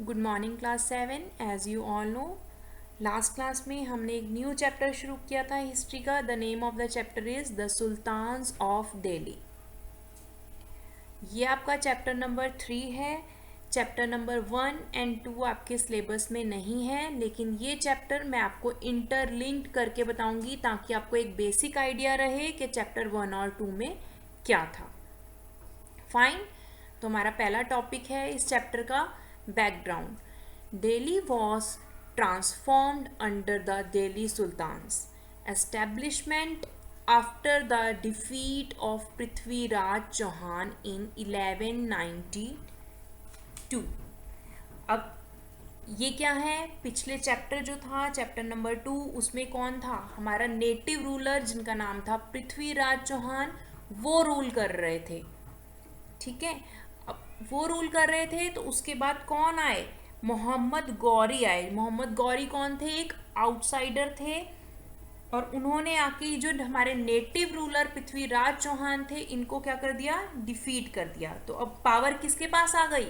Good morning class 7। As you all know, last class में हमने एक न्यू चैप्टर शुरू किया था हिस्ट्री का। The name of the chapter is the sultans of Delhi. ये आपका चैप्टर नंबर 3 है। चैप्टर नंबर 1 एंड 2 आपके सिलेबस में नहीं है, लेकिन ये चैप्टर मैं आपको इंटरलिंक्ड करके बताऊंगी ताकि आपको एक बेसिक आइडिया रहे कि चैप्टर 1 और 2 में क्या था। फाइन। तो हमारा पहला टॉपिक है इस चैप्टर का background. Delhi was transformed under the Delhi sultans establishment after the defeat of Prithviraj Chauhan in 1192। अब ये क्या है, पिछले चैप्टर जो था चैप्टर नंबर 2, उसमें कौन था, हमारा नेटिव रूलर जिनका नाम था पृथ्वीराज चौहान, वो रूल कर रहे थे। ठीक है, अब वो रूल कर रहे थे तो उसके बाद कौन आए, मोहम्मद गौरी आए। मोहम्मद गौरी कौन थे, एक आउटसाइडर थे, और उन्होंने आके जो हमारे नेटिव रूलर पृथ्वीराज चौहान थे इनको क्या कर दिया, डिफीट कर दिया। तो अब पावर किसके पास आ गई,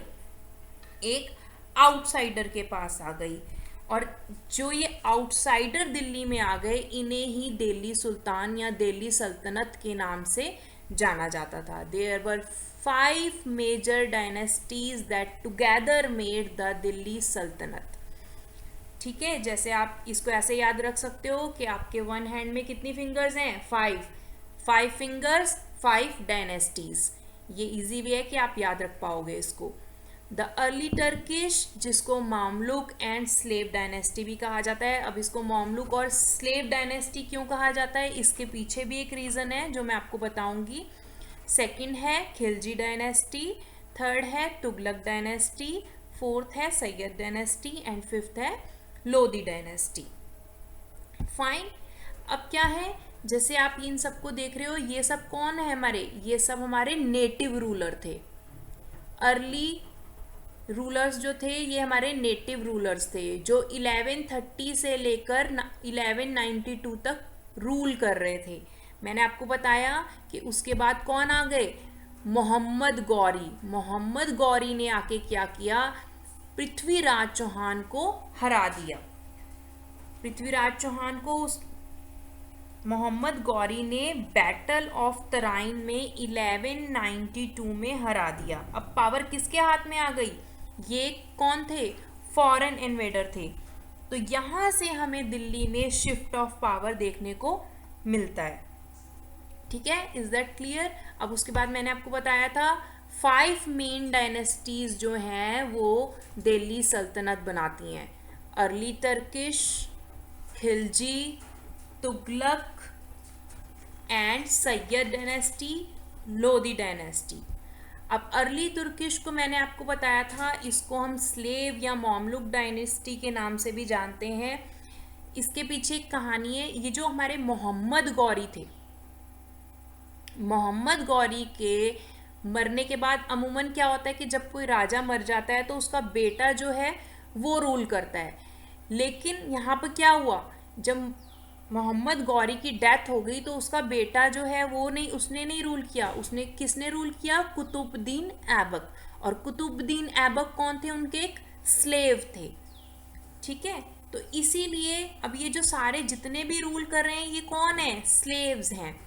एक आउटसाइडर के पास आ गई। और जो ये आउटसाइडर दिल्ली में आ गए, इन्हें ही दिल्ली सुल्तान या दिल्ली सल्तनत के नाम से जाना जाता था। There were 5 major dynasties that together made the Delhi सल्तनत। ठीक है, जैसे आप इसको ऐसे याद रख सकते हो कि आपके वन हैंड में कितनी फिंगर्स हैं, 5 फिंगर्स 5 डायनेस्टीज। ये इजी वे है कि आप याद रख पाओगे इसको। द अर्ली टर्किश, जिसको मामलुक एंड स्लेव डायनेस्टी भी कहा जाता है। अब इसको मामलुक और स्लेव डायनेस्टी क्यों कहा जाता है, इसके पीछे भी एक रीज़न है जो मैं आपको बताऊंगी। सेकंड है खिलजी डायनेस्टी, थर्ड है तुगलक डायनेस्टी, फोर्थ है सैयद डायनेस्टी एंड फिफ्थ है लोदी डायनेस्टी। फाइन। अब क्या है, जैसे आप इन सबको देख रहे हो, ये सब कौन है हमारे, ये सब हमारे नेटिव रूलर थे। अर्ली रूलर्स जो थे ये हमारे नेटिव रूलर्स थे जो 1130 से लेकर 1192 तक रूल कर रहे थे। मैंने आपको बताया कि उसके बाद कौन आ गए, मोहम्मद गौरी। मोहम्मद गौरी ने आके क्या किया, पृथ्वीराज चौहान को हरा दिया। पृथ्वीराज चौहान को उस मोहम्मद गौरी ने बैटल ऑफ तराइन में 1192 में हरा दिया। अब पावर किसके हाथ में आ गई, ये कौन थे, फॉरेन इन्वेडर थे। तो यहाँ से हमें दिल्ली में शिफ्ट ऑफ पावर देखने को मिलता है। ठीक है, इज दैट क्लियर। अब उसके बाद मैंने आपको बताया था 5 मेन डायनेस्टीज जो हैं वो दिल्ली सल्तनत बनाती हैं। Early Turkish, Khilji, Tughlaq and Syed dynasty, Lodi dynasty. अब अर्ली तुर्किश को मैंने आपको बताया था, इसको हम स्लेव या मामलुक डायनेस्टी के नाम से भी जानते हैं। इसके पीछे एक कहानी है। ये जो हमारे मोहम्मद गौरी थे, मोहम्मद गौरी के मरने के बाद अमूमन क्या होता है कि जब कोई राजा मर जाता है तो उसका बेटा जो है वो रूल करता है। लेकिन यहाँ पर क्या हुआ, जब मोहम्मद गौरी की डेथ हो गई तो उसका बेटा जो है वो नहीं, उसने नहीं रूल किया। उसने किसने रूल किया, कुतुबुद्दीन ऐबक। और कुतुबुद्दीन ऐबक कौन थे, उनके एक स्लेव थे। ठीक है, तो इसीलिए अब ये जो सारे जितने भी रूल कर रहे हैं ये कौन है, स्लेव्स हैं।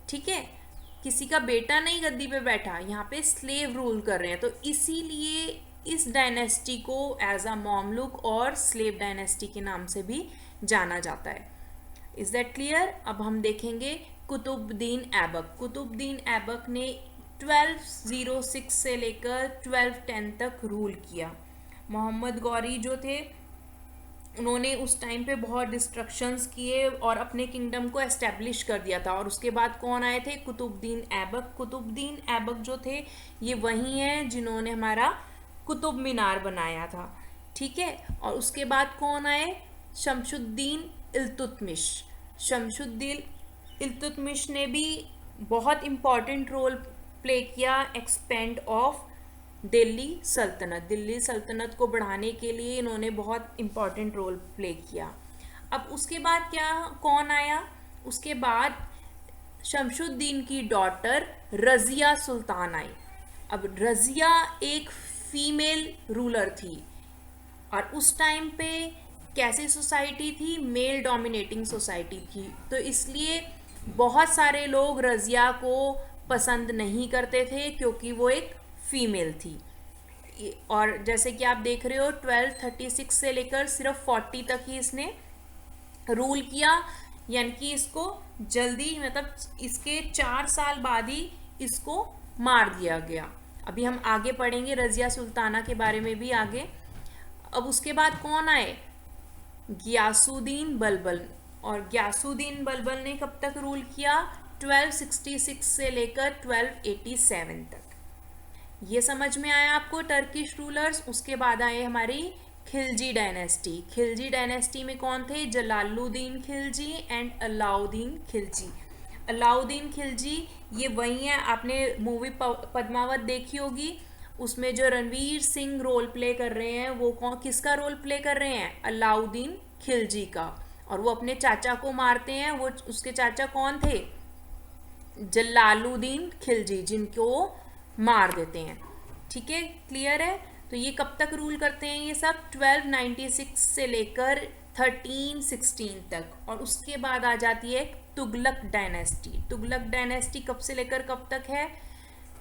ठीक है, किसी का बेटा नहीं गद्दी पे बैठा, यहाँ पे स्लेव रूल कर रहे हैं। तो इसीलिए इस डायनेस्टी को एज अ मामलुक और स्लेव डायनेस्टी के नाम से भी जाना जाता है। Is that clear. अब हम देखेंगे कुतुबुद्दीन ऐबक। कुतुबुद्दीन ऐबक ने 1206 से लेकर 1210 तक रूल किया। मोहम्मद गौरी जो थे उन्होंने उस टाइम पे बहुत डिस्ट्रक्शंस किए और अपने किंगडम को एस्टेब्लिश कर दिया था। और उसके बाद कौन आए थे, कुतुबुद्दीन ऐबक। कुतुबुद्दीन ऐबक जो थे ये वही हैं जिन्होंने हमारा कुतुब मीनार बनाया था। ठीक है, और उसके बाद कौन आए, शमशुद्दीन इल्तुतमिश। शमशुद्दीन इल्तुतमिश ने भी बहुत इम्पॉर्टेंट रोल प्ले किया एक्सपेंड ऑफ दिल्ली सल्तनत। दिल्ली सल्तनत को बढ़ाने के लिए इन्होंने बहुत इम्पॉर्टेंट रोल प्ले किया। अब उसके बाद क्या, कौन आया, उसके बाद शमशुद्दीन की डॉटर रज़िया सुल्तान आई। अब रज़िया एक फीमेल रूलर थी। और उस टाइम पे कैसी सोसाइटी थी, मेल डोमिनेटिंग सोसाइटी थी, तो इसलिए बहुत सारे लोग रज़िया को पसंद नहीं करते थे क्योंकि वो एक फीमेल थी। और जैसे कि आप देख रहे हो 1236 से लेकर सिर्फ 40 तक ही इसने रूल किया, यानी कि इसको जल्दी, मतलब इसके 4 साल बाद ही इसको मार दिया गया। अभी हम आगे पढ़ेंगे रज़िया सुल्ताना के बारे में भी आगे। अब उसके बाद कौन आए, गियासुद्दीन बलबल। और गियासुद्दीन बलबल ने कब तक रूल किया, 1266 से लेकर 1287 तक। ये समझ में आया आपको टर्किश रूलर्स। उसके बाद आए हमारी खिलजी डायनेस्टी। खिलजी डायनेस्टी में कौन थे, जलालुद्दीन खिलजी एंड अलाउद्दीन खिलजी। अलाउद्दीन खिलजी ये वही है, आपने मूवी पद्मावत देखी होगी, उसमें जो रणवीर सिंह रोल प्ले कर रहे हैं वो कौन, किसका रोल प्ले कर रहे हैं, अलाउद्दीन खिलजी का। और वो अपने चाचा को मारते हैं, वो उसके चाचा कौन थे, जलालुद्दीन खिलजी, जिनको मार देते हैं। ठीक है, क्लियर है। तो ये कब तक रूल करते हैं, ये सब 1296 से लेकर 1316 तक। और उसके बाद आ जाती है तुगलक डायनेस्टी। तुगलक डायनेस्टी कब से लेकर कब तक है,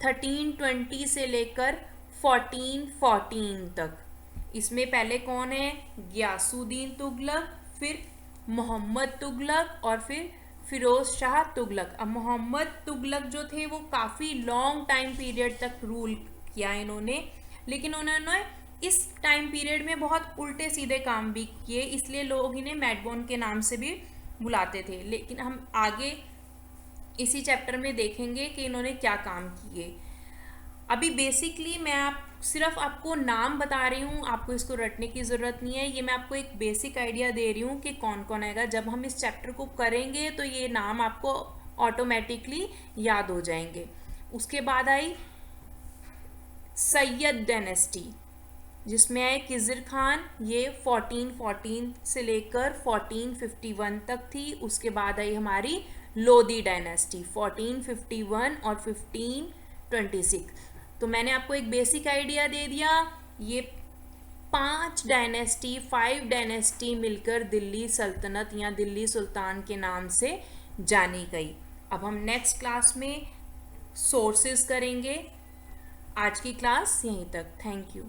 1320 से लेकर 1414 तक। इसमें पहले कौन है, गियासुद्दीन तुगलक, फिर मोहम्मद तुगलक और फिर फिरोज शाह तुगलक। अब मोहम्मद तुगलक जो थे वो काफ़ी लॉन्ग टाइम पीरियड तक रूल किया इन्होंने, लेकिन उन्होंने इस टाइम पीरियड में बहुत उल्टे सीधे काम भी किए, इसलिए लोग इन्हें मैडबोन के नाम से भी बुलाते थे। लेकिन हम आगे इसी चैप्टर में देखेंगे कि इन्होंने क्या काम किए। अभी बेसिकली मैं सिर्फ आपको नाम बता रही हूँ, आपको इसको रटने की ज़रूरत नहीं है। ये मैं आपको एक बेसिक आइडिया दे रही हूँ कि कौन कौन आएगा। जब हम इस चैप्टर को करेंगे तो ये नाम आपको ऑटोमेटिकली याद हो जाएंगे। उसके बाद आई सैयद डायनेस्टी, जिसमें आए खिज़र खान, ये 1414 से लेकर 1451 तक थी। उसके बाद आई हमारी लोदी डायनेस्टी 1451 और 1526। तो मैंने आपको एक बेसिक आइडिया दे दिया। ये 5 डायनेस्टी मिलकर दिल्ली सल्तनत या दिल्ली सुल्तान के नाम से जानी गई। अब हम नेक्स्ट क्लास में सोर्सेज करेंगे। आज की क्लास यहीं तक। Thank you.